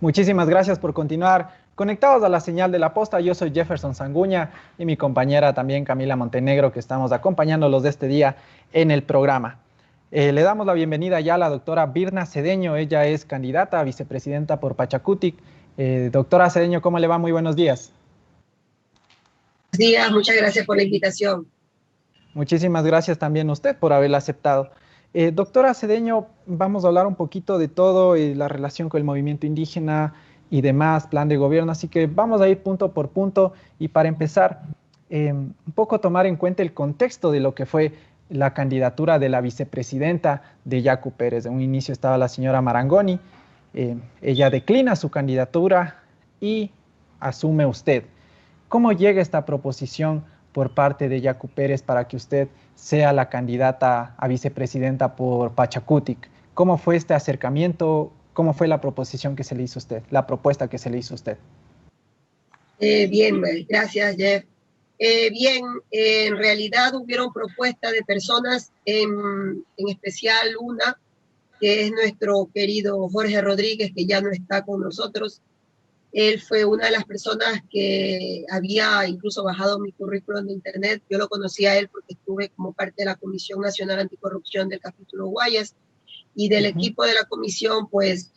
Muchísimas gracias por continuar conectados a la señal de la posta. Yo soy Jefferson Sanguña y mi compañera también Camila Montenegro, que estamos acompañándolos de este día en el programa. Le damos la bienvenida ya a la doctora Virna Cedeño. Ella es candidata a vicepresidenta por Pachacutic. Doctora Cedeño, ¿cómo le va? Muy buenos días. Buenos días, muchas gracias por la invitación. Muchísimas gracias también a usted por haberla aceptado. Doctora Cedeño, vamos a hablar un poquito de todo, la relación con el movimiento indígena y demás, plan de gobierno, así que vamos a ir punto por punto y para empezar, un poco tomar en cuenta el contexto de lo que fue la candidatura de la vicepresidenta de Yacu Pérez. En un inicio estaba la señora Marangoni, ella declina su candidatura y asume usted. ¿Cómo llega esta proposición por parte de Yacu Pérez para que usted sea la candidata a vicepresidenta por Pachacutic? ¿Cómo fue este acercamiento? ¿Cómo fue la proposición que se le hizo a usted, la propuesta que se le hizo a usted? Bien, gracias, Jeff. En realidad hubieron propuestas de personas, en especial una, que es nuestro querido Jorge Rodríguez, que ya no está con nosotros. Él fue una de las personas que había incluso bajado mi currículum de internet. Yo lo conocí a él porque estuve como parte de la Comisión Nacional Anticorrupción del capítulo Guayas, y del equipo de la comisión, pues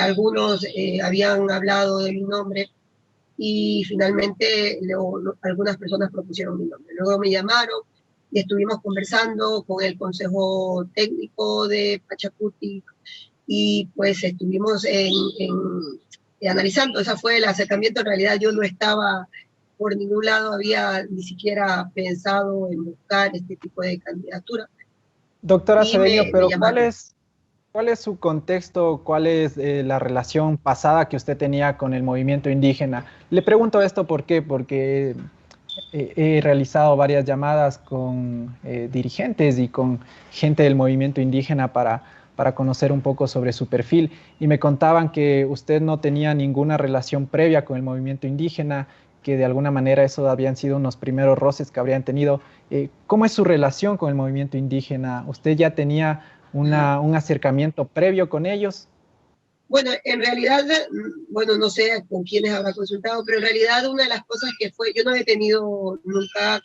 algunos habían hablado de mi nombre y finalmente algunas personas propusieron mi nombre. Luego me llamaron y estuvimos conversando con el Consejo Técnico de Pachacutic y pues estuvimos analizando. Ese fue el acercamiento. En realidad yo no estaba por ningún lado, había ni siquiera pensado en buscar este tipo de candidatura. Doctora Cedeño, pero ¿cuál es su contexto? ¿Cuál es la relación pasada que usted tenía con el movimiento indígena? Le pregunto esto ¿por qué? Porque he realizado varias llamadas con dirigentes y con gente del movimiento indígena para conocer un poco sobre su perfil y me contaban que usted no tenía ninguna relación previa con el movimiento indígena, que de alguna manera eso habían sido unos primeros roces que habrían tenido. ¿Cómo es su relación con el movimiento indígena? ¿Usted ya tenía un acercamiento previo con ellos? Bueno, en realidad, bueno, no sé con quiénes habrá consultado, pero en realidad una de las cosas que fue, yo no he tenido nunca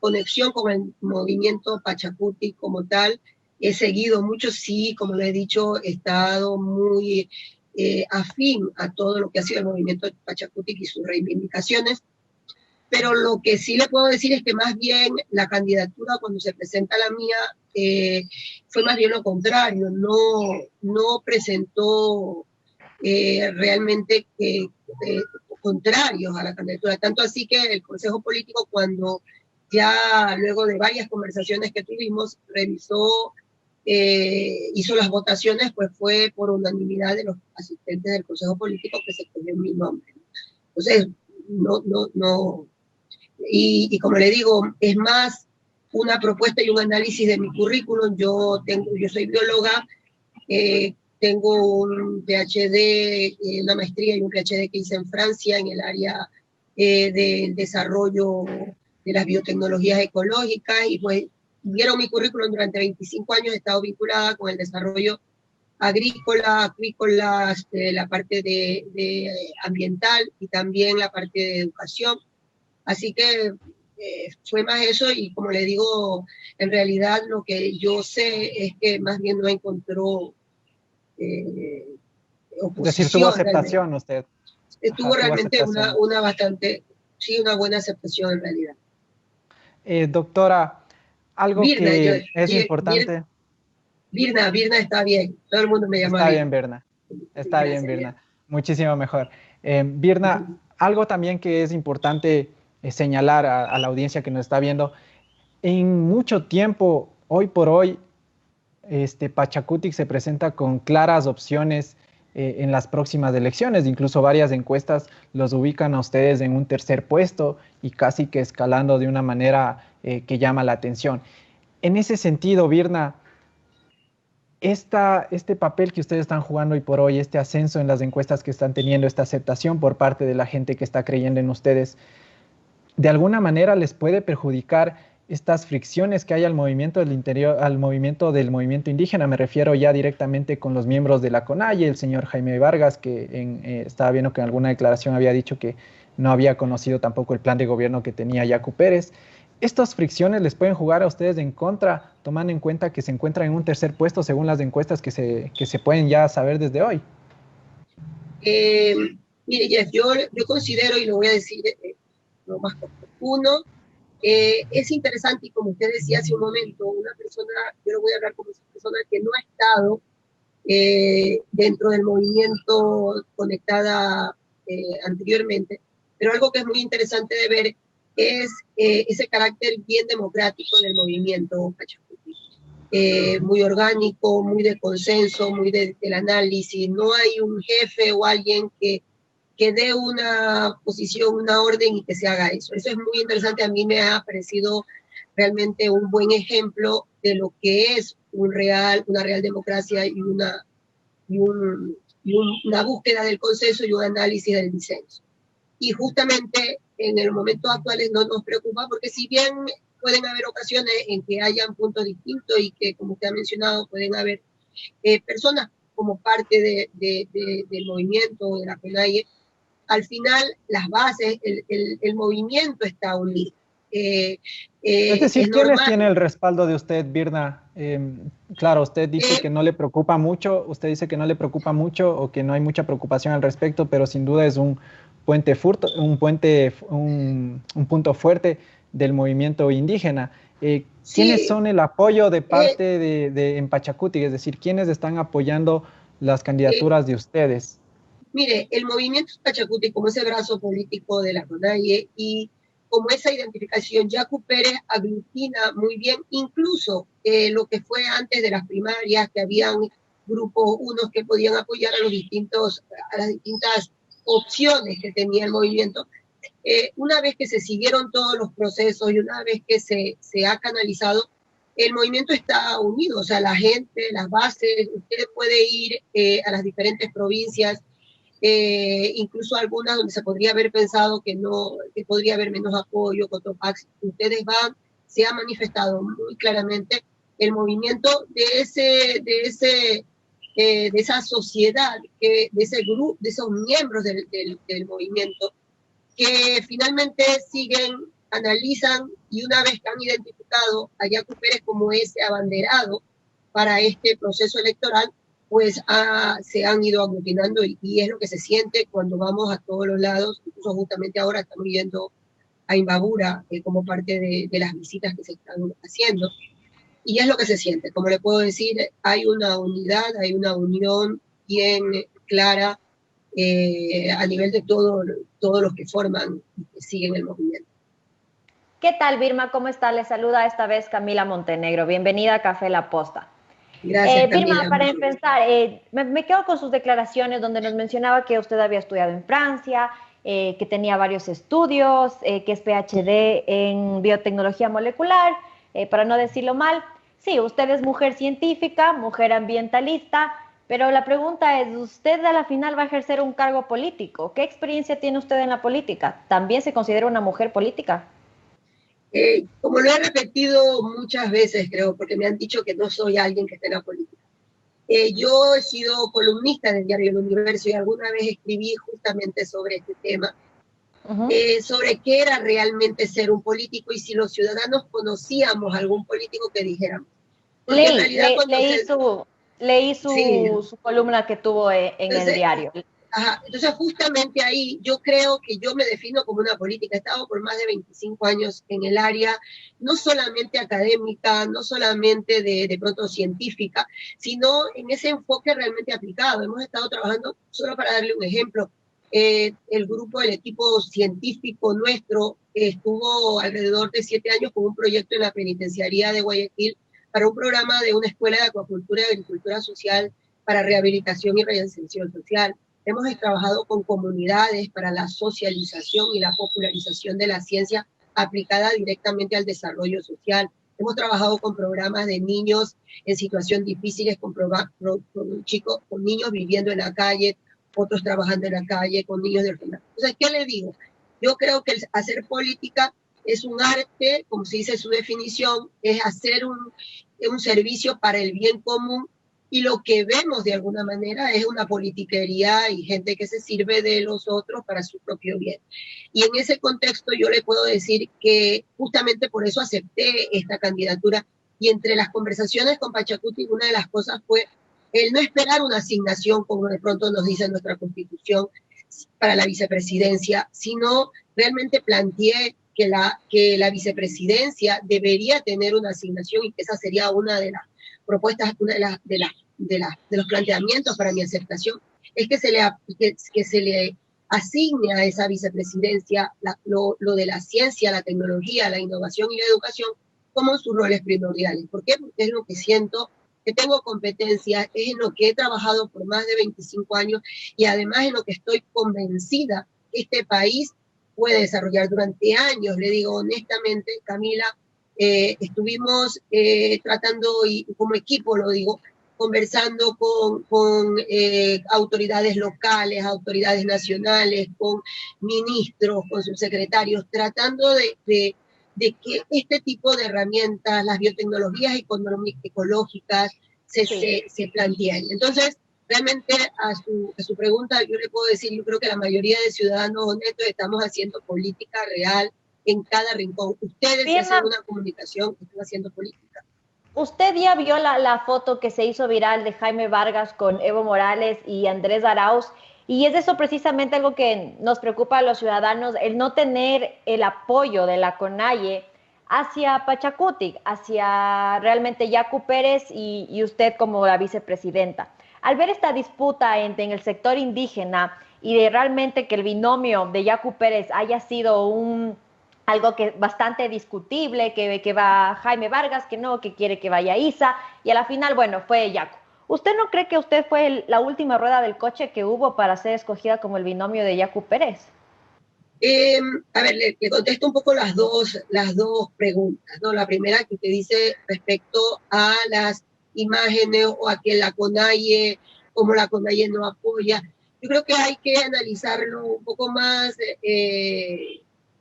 conexión con el movimiento Pachacutic como tal. He seguido mucho, sí, como le he dicho, he estado muy afín a todo lo que ha sido el movimiento Pachacutic y sus reivindicaciones. Pero lo que sí le puedo decir es que más bien la candidatura, cuando se presenta la mía, fue más bien lo contrario. No presentó realmente contrarios a la candidatura. Tanto así que el Consejo Político, cuando ya luego de varias conversaciones que tuvimos, revisó, hizo las votaciones, pues fue por unanimidad de los asistentes del Consejo Político que se escogió mi nombre. Entonces, no. Y como le digo, es más una propuesta y un análisis de mi currículum. Yo soy bióloga, tengo un PhD, una maestría y un PhD que hice en Francia en el área del desarrollo de las biotecnologías ecológicas, y pues vieron mi currículum. Durante 25 años he estado vinculada con el desarrollo agrícola, acuícola, la parte de ambiental y también la parte de educación. Así que fue más eso, y como le digo, en realidad lo que yo sé es que más bien no encontró Es decir, tuvo oposición aceptación realmente. usted. Tuvo Tuvo realmente aceptación. una bastante, sí, una buena aceptación en realidad. Doctora, algo Virna, que es importante. Virna está bien, todo el mundo me llama Está Virna. bien, Virna. Está bien, Gracias, Jeff. Virna. Muchísimo mejor. Virna, algo también que es importante señalar a la audiencia que nos está viendo, en mucho tiempo, hoy por hoy, Pachacutic se presenta con claras opciones en las próximas elecciones. Incluso varias encuestas los ubican a ustedes en un tercer puesto y casi que escalando de una manera que llama la atención. En ese sentido, Virna, este papel que ustedes están jugando hoy por hoy, este ascenso en las encuestas que están teniendo, esta aceptación por parte de la gente que está creyendo en ustedes, ¿de alguna manera les puede perjudicar estas fricciones que hay al movimiento del interior, al movimiento del movimiento indígena. Me refiero ya directamente con los miembros de la CONAIE, el señor Jaime Vargas, que estaba viendo que en alguna declaración había dicho que no había conocido tampoco el plan de gobierno que tenía Yacu Pérez. ¿Estas fricciones les pueden jugar a ustedes en contra, tomando en cuenta que se encuentran en un tercer puesto según las encuestas que se pueden ya saber desde hoy? Eh, Mire, Jeff, yo considero, y lo voy a decir lo más corto. Uno, es interesante, y como usted decía hace un momento, una persona, yo lo voy a hablar como una persona que no ha estado dentro del movimiento conectada anteriormente, pero algo que es muy interesante de ver es ese carácter bien democrático del movimiento Pachacuti. Muy orgánico, muy de consenso, muy del análisis. No hay un jefe o alguien que dé una posición, una orden y que se haga eso. Eso es muy interesante. A mí me ha parecido realmente un buen ejemplo de lo que es una real democracia una búsqueda del consenso y un análisis del disenso. Y justamente en el momento actual no nos preocupa porque si bien pueden haber ocasiones en que hayan puntos distintos y que, como usted ha mencionado, pueden haber personas como parte del movimiento de la CONAIE, al final las bases, el movimiento está unido. Es decir, Es ¿quiénes normal. tienen el respaldo de usted, Birna? Claro, usted dice que no le preocupa mucho, usted dice que no le preocupa mucho o que no hay mucha preocupación al respecto, pero sin duda es un puente furto, un punto fuerte del movimiento indígena. ¿Quiénes Sí, son el apoyo de eh, parte en Pachacuti? Es decir, ¿quiénes están apoyando las eh, candidaturas de ustedes? mire, el movimiento Pachacuti como ese brazo político de la CONAIE y como esa identificación, Yacu Pérez aglutina muy bien, incluso lo que fue antes de las primarias, que habían grupos, unos que podían apoyar a las distintas opciones que tenía el movimiento. Una vez que se siguieron todos los procesos y una vez que se ha canalizado, el movimiento está unido, o sea, la gente, las bases, usted puede ir a las diferentes provincias, incluso algunas donde se podría haber pensado que no, que podría haber menos apoyo, Cotopaxi, ustedes van, se ha manifestado muy claramente el movimiento de esa sociedad, de ese grupo, de esos miembros del movimiento, que finalmente siguen, analizan y una vez que han identificado a Yacu Pérez como ese abanderado para este proceso electoral, pues se han ido aglutinando y es lo que se siente cuando vamos a todos los lados, incluso justamente ahora estamos yendo a Imbabura como parte de las visitas que se están haciendo. Y es lo que se siente, como le puedo decir, hay una unidad, hay una unión bien clara a nivel de todos los que forman y que siguen el movimiento. ¿Qué tal, Birma? ¿Cómo está? Le saluda esta vez Camila Montenegro. Bienvenida a Café La Posta. Gracias, Birma, Camila. para empezar, me quedo con sus declaraciones donde nos mencionaba que usted había estudiado en Francia, que tenía varios estudios, que es PhD en biotecnología molecular, para no decirlo mal. Sí, usted es mujer científica, mujer ambientalista, pero la pregunta es, ¿usted a la final va a ejercer un cargo político? ¿Qué experiencia tiene usted en la política? ¿También se considera una mujer política? Como lo he repetido muchas veces, creo, porque me han dicho que no soy alguien que esté en la política. Yo he sido columnista del diario El Universo y alguna vez escribí justamente sobre este tema, sobre qué era realmente ser un político y si los ciudadanos conocíamos algún político que dijéramos. Porque en Leí, realidad le, cuando leí sí, su columna que tuvo en el entonces, diario. ajá, entonces justamente ahí yo creo que yo me defino como una política. He estado por más de 25 años en el área, no solamente académica, no solamente de pronto científica, sino en ese enfoque realmente aplicado. Hemos estado trabajando, solo para darle un ejemplo, el grupo, el equipo científico nuestro estuvo alrededor de 7 años con un proyecto en la penitenciaría de Guayaquil para un programa de una escuela de acuacultura y agricultura social para rehabilitación y reinserción social. Hemos trabajado con comunidades para la socialización y la popularización de la ciencia aplicada directamente al desarrollo social. Hemos trabajado con programas de niños en situación difíciles, con chicos, con niños viviendo en la calle, otros trabajando en la calle, con niños de orfanato. Entonces, ¿qué le digo? Yo creo que hacer política es un arte, como se dice en su definición, es hacer un servicio para el bien común, y lo que vemos de alguna manera es una politiquería y gente que se sirve de los otros para su propio bien. Y en ese contexto yo le puedo decir que justamente por eso acepté esta candidatura, y entre las conversaciones con Pachacuti una de las cosas fue el no esperar una asignación, como de pronto nos dice nuestra Constitución, para la vicepresidencia, sino realmente planteé que la vicepresidencia debería tener una asignación, y que esa sería una de las propuestas, una de los planteamientos para mi aceptación, es que se le asigne a esa vicepresidencia lo de la ciencia, la tecnología, la innovación y la educación como sus roles primordiales. ¿Por qué? Porque es lo que siento que tengo competencia, es en lo que he trabajado por más de 25 años, y además en lo que estoy convencida que este país puede desarrollar durante años. Le digo honestamente, Camila, estuvimos tratando, y como equipo lo digo, conversando con autoridades locales, autoridades nacionales, con ministros, con subsecretarios, tratando de que este tipo de herramientas, las biotecnologías ecológicas, se planteen. Entonces, realmente a su pregunta, yo le puedo decir, yo creo que la mayoría de ciudadanos honestos estamos haciendo política real en cada rincón. Ustedes que hacen una comunicación, están haciendo política. Usted ya vio la foto que se hizo viral de Jaime Vargas con Evo Morales y Andrés Arauz, y es eso precisamente algo que nos preocupa a los ciudadanos, el no tener el apoyo de la CONAIE hacia Pachacuti, hacia realmente Yacu Pérez y usted como la vicepresidenta. Al ver esta disputa en el sector indígena y de realmente que el binomio de Yacu Pérez haya sido algo que bastante discutible, que va Jaime Vargas, que no, que quiere que vaya Isa, y a la final, bueno, fue Yacu. ¿Usted no cree que usted fue la última rueda del coche que hubo para ser escogida como el binomio de Yacu Pérez? A ver, le contesto un poco las dos preguntas, ¿no? La primera que usted dice respecto a las imágenes o a que la CONAIE, como la CONAIE no apoya. Yo creo que hay que analizarlo un poco más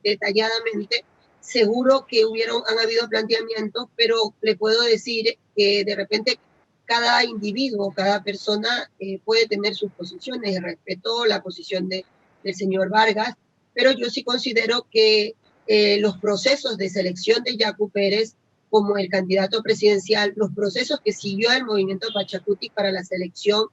detalladamente. Seguro que han habido planteamientos, pero le puedo decir que de repente cada individuo, cada persona puede tener sus posiciones. Respeto la posición del señor Vargas, pero yo sí considero que los procesos de selección de Yacu Pérez como el candidato presidencial, los procesos que siguió el movimiento Pachacuti para la selección,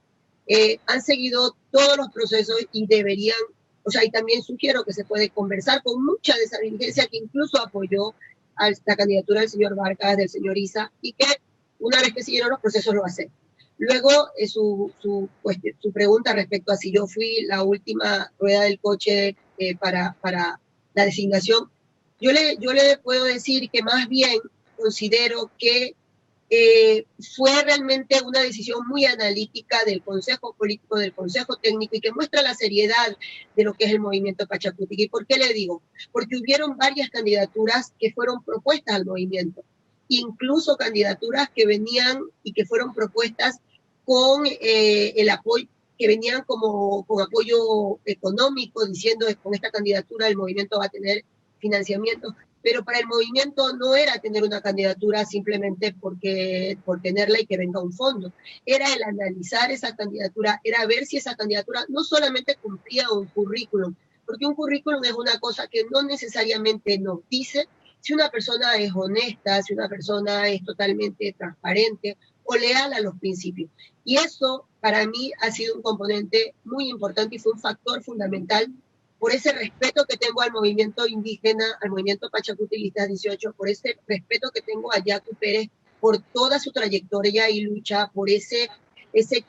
han seguido todos los procesos y deberían, o sea, y también sugiero que se puede conversar con mucha de esa dirigencia que incluso apoyó a la candidatura del señor Vargas, del señor Isa, y que una vez que siguieron los procesos lo hacen. Luego, su pregunta respecto a si yo fui la última rueda del coche para la designación, yo le puedo decir que más bien considero que fue realmente una decisión muy analítica del Consejo Político, del Consejo Técnico, y que muestra la seriedad de lo que es el movimiento Pachacuti. ¿Y por qué le digo? Porque hubieron varias candidaturas que fueron propuestas al movimiento, incluso candidaturas que venían y que fueron propuestas con el apoyo, que venían como con apoyo económico, diciendo que con esta candidatura el movimiento va a tener financiamiento, pero para el movimiento no era tener una candidatura simplemente por tenerla y que venga un fondo, era el analizar esa candidatura, era ver si esa candidatura no solamente cumplía un currículum, porque un currículum es una cosa que no necesariamente nos dice si una persona es honesta, si una persona es totalmente transparente o leal a los principios. Y eso para mí ha sido un componente muy importante y fue un factor fundamental por ese respeto que tengo al movimiento indígena, al movimiento Pachacuti Listas 18, por ese respeto que tengo a Yacu Pérez, por toda su trayectoria y lucha, por ese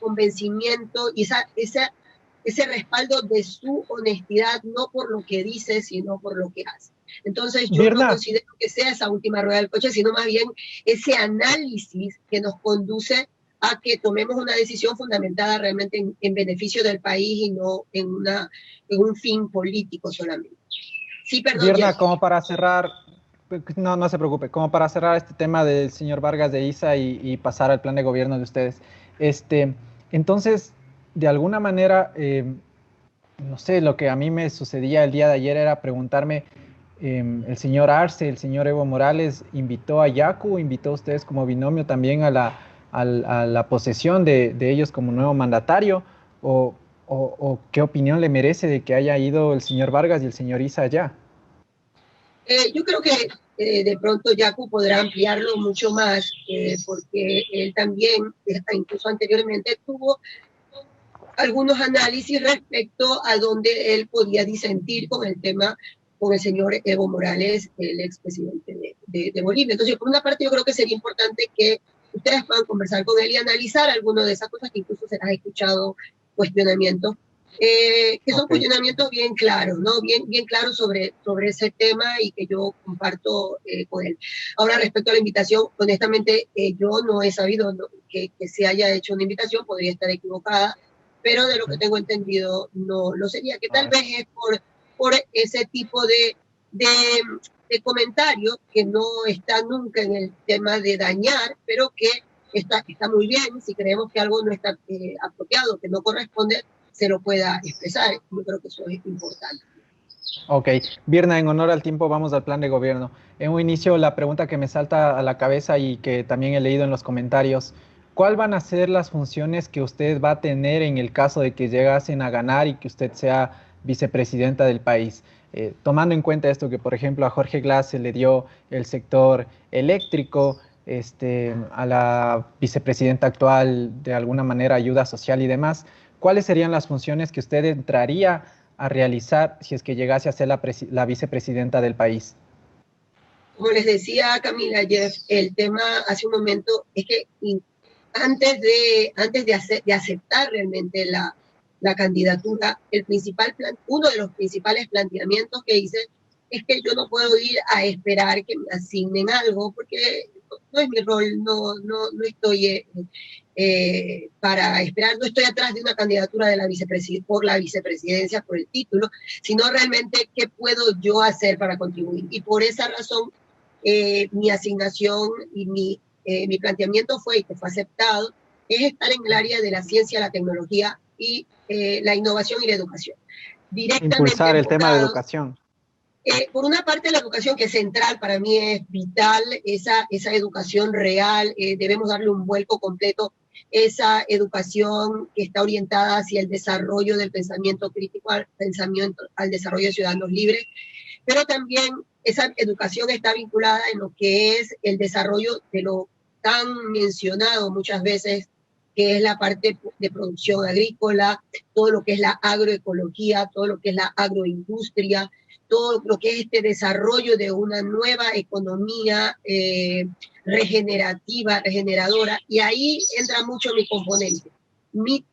convencimiento y ese respaldo de su honestidad, no por lo que dice, sino por lo que hace. Entonces yo no considero que sea esa última rueda del coche, sino más bien ese análisis que nos conduce a que tomemos una decisión fundamentada realmente en beneficio del país y no en un fin político solamente. Sí, perdón. Virna, como para cerrar, no se preocupe, como para cerrar este tema del señor Vargas de Isa y pasar al plan de gobierno de ustedes. Entonces, de alguna manera, no sé, lo que a mí me sucedía el día de ayer era preguntarme, el señor Arce, el señor Evo Morales invitó a Yacu, invitó a ustedes como binomio también a la posesión de ellos como nuevo mandatario, o qué opinión le merece de que haya ido el señor Vargas y el señor Issa allá. Yo creo que de pronto Yacu podrá ampliarlo mucho más, porque él también, incluso anteriormente, tuvo algunos análisis respecto a donde él podía disentir con el tema, con el señor Evo Morales, el expresidente de Bolivia. Entonces, por una parte, yo creo que sería importante que ustedes puedan conversar con él y analizar algunas de esas cosas que incluso se las ha escuchado cuestionamientos, que son cuestionamientos bien claros, ¿no? Bien claros sobre ese tema y que yo comparto con él. Ahora, respecto a la invitación, honestamente, yo no he sabido que se haya hecho una invitación, podría estar equivocada, pero de lo que tengo entendido no lo sería, que tal vez es por ese tipo de comentarios que no está nunca en el tema de dañar, pero que está muy bien. Si creemos que algo no está apropiado, que no corresponde, se lo pueda expresar. Yo creo que eso es importante. Ok, Virna, en honor al tiempo vamos al plan de gobierno. En un inicio, la pregunta que me salta a la cabeza y que también he leído en los comentarios, ¿cuál van a ser las funciones que usted va a tener en el caso de que llegasen a ganar y que usted sea vicepresidenta del país? Tomando en cuenta esto que, por ejemplo, a Jorge Glass se le dio el sector eléctrico, a la vicepresidenta actual de alguna manera ayuda social y demás, ¿cuáles serían las funciones que usted entraría a realizar si es que llegase a ser la vicepresidenta del país? Como les decía Camila, Jeff, el tema hace un momento es que antes de aceptar realmente la candidatura, uno de los principales planteamientos que hice es que yo no puedo ir a esperar que me asignen algo, porque no es mi rol, no estoy para esperar, no estoy atrás de una candidatura de por la vicepresidencia, por el título, sino realmente qué puedo yo hacer para contribuir. Y por esa razón, mi asignación y mi planteamiento fue, y que fue aceptado, es estar en el área de la ciencia, la tecnología y la innovación y la educación. Directamente impulsar el tema de educación. Por una parte, la educación, que es central, para mí es vital, esa educación real, debemos darle un vuelco completo, esa educación que está orientada hacia el desarrollo del pensamiento crítico, al desarrollo de ciudadanos libres, pero también esa educación está vinculada en lo que es el desarrollo de lo tan mencionado muchas veces, que es la parte de producción agrícola, todo lo que es la agroecología, todo lo que es la agroindustria, todo lo que es este desarrollo de una nueva economía regeneradora, y ahí entra mucho mi componente. Mi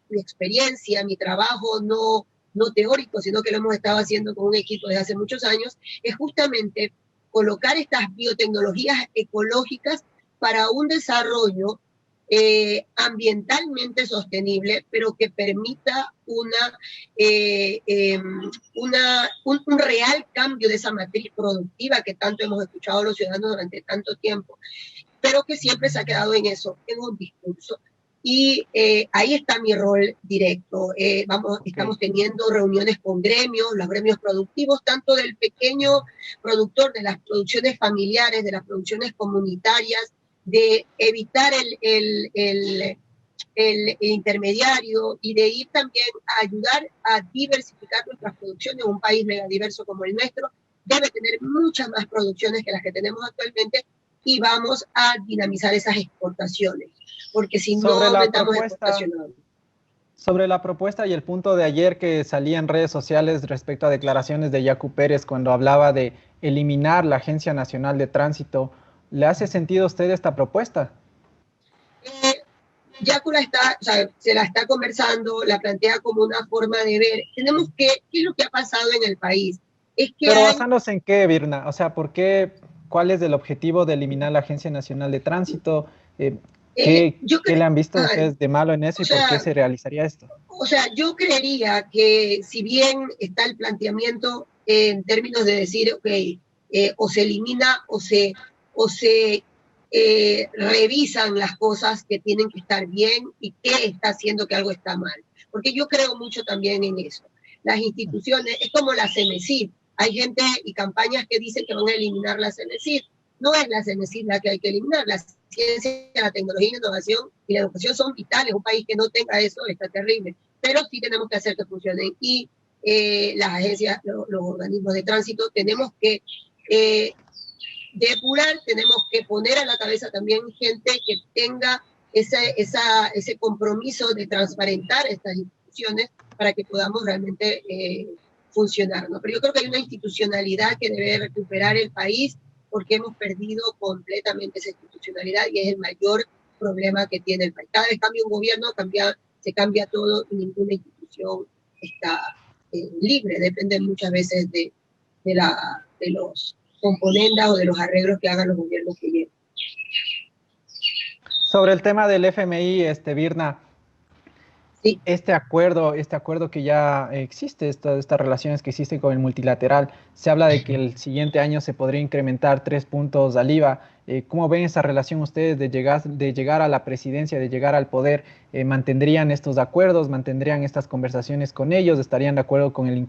experiencia, mi trabajo no teórico, sino que lo hemos estado haciendo con un equipo desde hace muchos años, es justamente colocar estas biotecnologías ecológicas para un desarrollo ambientalmente sostenible, pero que permita un real cambio de esa matriz productiva que tanto hemos escuchado a los ciudadanos durante tanto tiempo, pero que siempre se ha quedado en eso, en un discurso. Y ahí está mi rol directo. Estamos teniendo reuniones con gremios, los gremios productivos, tanto del pequeño productor, de las producciones familiares, de las producciones comunitarias, de evitar el intermediario y de ir también a ayudar a diversificar nuestras producciones. Un país megadiverso como el nuestro debe tener muchas más producciones que las que tenemos actualmente, y vamos a dinamizar esas exportaciones, porque si no aumentamos exportaciones. Sobre la propuesta y el punto de ayer que salía en redes sociales respecto a declaraciones de Yacu Pérez cuando hablaba de eliminar la Agencia Nacional de Tránsito, ¿le hace sentido a usted esta propuesta? Yacu se la está conversando, la plantea como una forma de ver. Tenemos ¿qué es lo que ha pasado en el país? Pero basándose en qué, Virna, o sea, ¿cuál es el objetivo de eliminar la Agencia Nacional de Tránsito? ¿Qué le han visto ustedes de malo en eso y por qué se realizaría esto? O sea, yo creería que si bien está el planteamiento en términos de decir, o se elimina o se revisan las cosas que tienen que estar bien y qué está haciendo que algo está mal. Porque yo creo mucho también en eso. Las instituciones, es como la CEMESID. Hay gente y campañas que dicen que van a eliminar la CENESID. No es la CENESID la que hay que eliminar. La ciencia, la tecnología, la innovación y la educación son vitales. Un país que no tenga eso está terrible. Pero sí tenemos que hacer que funcionen. Y las agencias, los organismos de tránsito, tenemos que depurar, tenemos que poner a la cabeza también gente que tenga ese compromiso de transparentar estas instituciones para que podamos realmente funcionar, ¿no? Pero yo creo que hay una institucionalidad que debe recuperar el país porque hemos perdido completamente esa institucionalidad y es el mayor problema que tiene el país. Cada vez cambia un gobierno, se cambia todo y ninguna institución está libre, depende muchas veces de los componentes o de los arreglos que hagan los gobiernos que lleguen. Sobre el tema del FMI, Virna, sí. Este acuerdo que ya existe, estas relaciones que existen con el multilateral, se habla de que el siguiente año se podría incrementar 3 puntos al IVA. ¿Cómo ven esa relación ustedes de llegar a la presidencia, de llegar al poder? ¿Mantendrían estos acuerdos? ¿Mantendrían estas conversaciones con ellos? ¿Estarían de acuerdo con el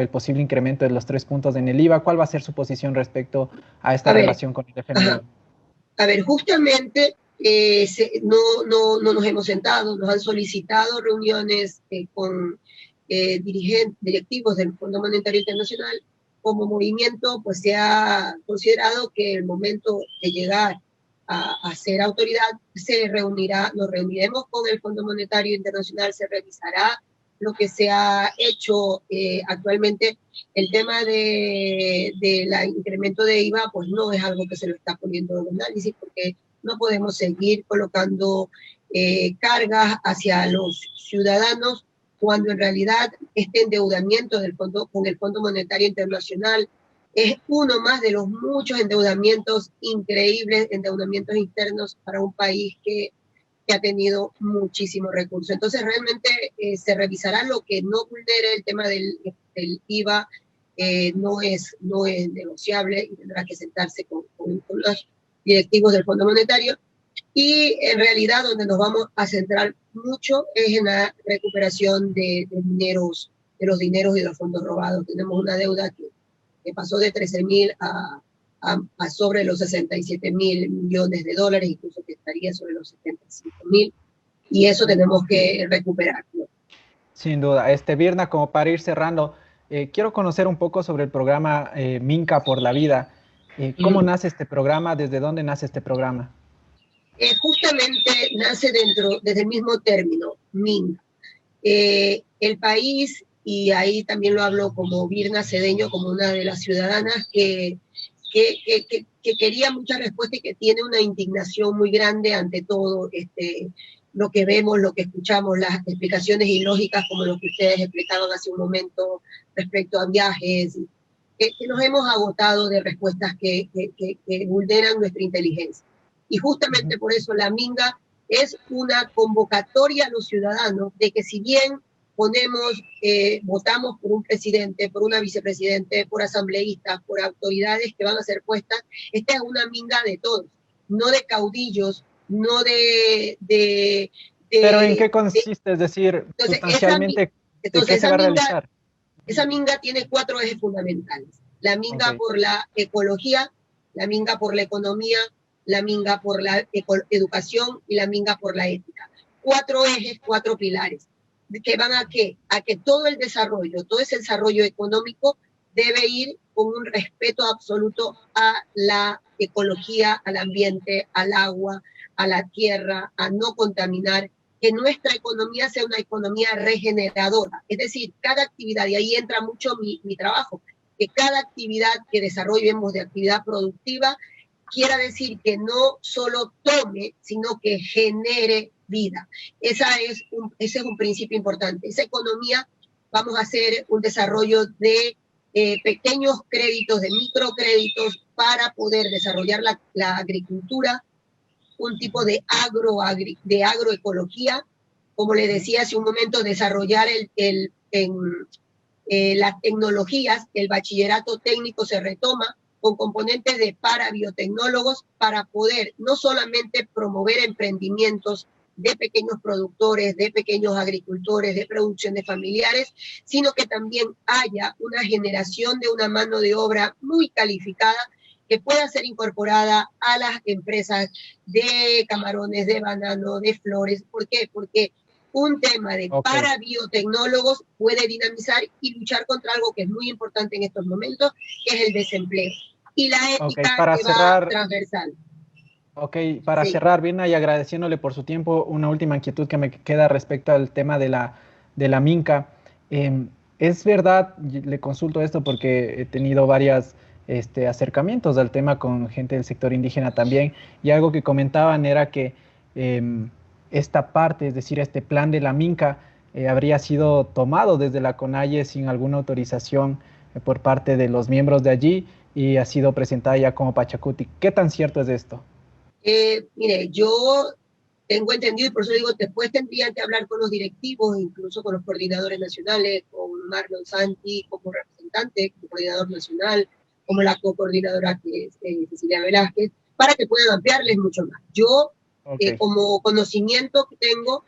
posible incremento de los 3 puntos en el IVA? ¿Cuál va a ser su posición respecto a esta relación con el FMI? Ajá. A ver, justamente no nos hemos sentado, nos han solicitado reuniones con directivos del Fondo Monetario Internacional. Como movimiento, pues se ha considerado que el momento de llegar a ser autoridad nos reuniremos con el Fondo Monetario Internacional, se revisará lo que se ha hecho actualmente. El tema del incremento de IVA, pues no es algo que se lo está poniendo en análisis, porque no podemos seguir colocando cargas hacia los ciudadanos cuando en realidad este endeudamiento con el Fondo Monetario Internacional es uno más de los muchos endeudamientos increíbles, endeudamientos internos para un país que ha tenido muchísimos recursos. Entonces realmente se revisará lo que no vulnere el tema del IVA, no es negociable y tendrá que sentarse con los directivos del Fondo Monetario. Y en realidad donde nos vamos a centrar mucho es en la recuperación de los dineros y de los fondos robados. Tenemos una deuda que pasó de 13.000 a sobre los 67.000 millones de dólares, incluso que estaría sobre los 75.000, y eso tenemos que recuperarlo. Sin duda. Virna, como para ir cerrando, quiero conocer un poco sobre el programa Minca por la Vida. ¿Cómo nace este programa? ¿Desde dónde nace este programa? Justamente nace desde el mismo término, Minca. El país, y ahí también lo hablo como Virna Cedeño, como una de las ciudadanas que quería mucha respuesta y que tiene una indignación muy grande ante todo lo que vemos, lo que escuchamos, las explicaciones ilógicas como lo que ustedes explicaban hace un momento respecto a viajes, que nos hemos agotado de respuestas que vulneran nuestra inteligencia. Y justamente por eso la Minga es una convocatoria a los ciudadanos de que si bien votamos por un presidente, por una vicepresidente, por asambleístas, por autoridades que van a ser puestas, esta es una minga de todos, no de caudillos, no de ¿Pero en qué consiste? Es decir, sustancialmente, ¿de qué se va a realizar? Esa minga tiene 4 ejes fundamentales. La minga por la ecología, la minga por la economía, la minga por la educación y la minga por la ética. 4 ejes, 4 pilares. ¿Que van a qué? A que todo ese desarrollo económico debe ir con un respeto absoluto a la ecología, al ambiente, al agua, a la tierra, a no contaminar, que nuestra economía sea una economía regeneradora. Es decir, cada actividad, y ahí entra mucho mi trabajo, que cada actividad que desarrollemos de actividad productiva quiera decir que no solo tome, sino que genere vida. Ese es un principio importante. Esa economía, vamos a hacer un desarrollo de pequeños créditos, de microcréditos para poder desarrollar la agricultura, un tipo de agroecología, como le decía hace un momento, desarrollar las tecnologías, el bachillerato técnico se retoma con componentes de parabiotecnólogos para poder no solamente promover emprendimientos de pequeños productores, de pequeños agricultores, de producciones familiares, sino que también haya una generación de una mano de obra muy calificada que pueda ser incorporada a las empresas de camarones, de banano, de flores. ¿Por qué? Porque un tema de para biotecnólogos puede dinamizar y luchar contra algo que es muy importante en estos momentos, que es el desempleo. Y la ética que va transversal. Para cerrar, Virna, y agradeciéndole por su tiempo, una última inquietud que me queda respecto al tema de la minca. Es verdad, le consulto esto porque he tenido varios acercamientos al tema con gente del sector indígena también, y algo que comentaban era que esta parte, es decir, este plan de la minca, habría sido tomado desde la CONAIE sin alguna autorización por parte de los miembros de allí y ha sido presentada ya como Pachacuti. ¿Qué tan cierto es esto? Mire, yo tengo entendido, y por eso digo, después tendrían que hablar con los directivos, incluso con los coordinadores nacionales, con Marlon Santi como representante, como coordinador nacional, como la co-coordinadora que es Cecilia Velázquez, para que puedan ampliarles mucho más. Yo, como conocimiento que tengo,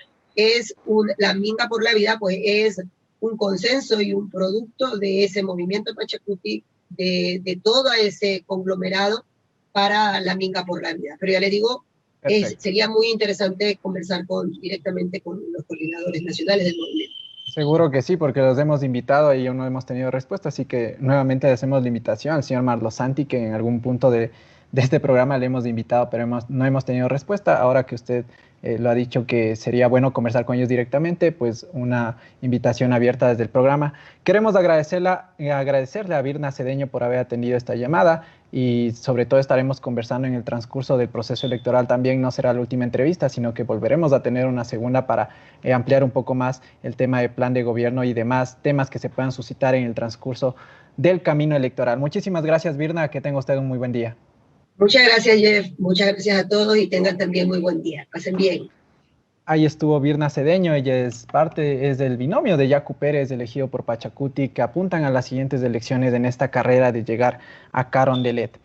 la Minga por la Vida, pues es un consenso y un producto de ese movimiento Pachacuti, de todo ese conglomerado para la Minga por la Vida. Pero ya les digo, sería muy interesante conversar directamente con los coordinadores nacionales del movimiento. Seguro que sí, porque los hemos invitado y aún no hemos tenido respuesta, así que nuevamente le hacemos la invitación al señor Marlo Santi, que en algún punto de este programa le hemos invitado, pero no hemos tenido respuesta. Ahora que usted lo ha dicho que sería bueno conversar con ellos directamente, pues una invitación abierta desde el programa. Queremos agradecerle a Virna Cedeño por haber atendido esta llamada y sobre todo estaremos conversando en el transcurso del proceso electoral. También no será la última entrevista, sino que volveremos a tener una segunda para ampliar un poco más el tema de plan de gobierno y demás temas que se puedan suscitar en el transcurso del camino electoral. Muchísimas gracias, Virna, que tenga usted un muy buen día. Muchas gracias, Jeff. Muchas gracias a todos y tengan también muy buen día. Pasen bien. Ahí estuvo Virna Cedeño, ella es del binomio de Yacu Pérez, elegido por Pachacuti, que apuntan a las siguientes elecciones en esta carrera de llegar a Carondelet.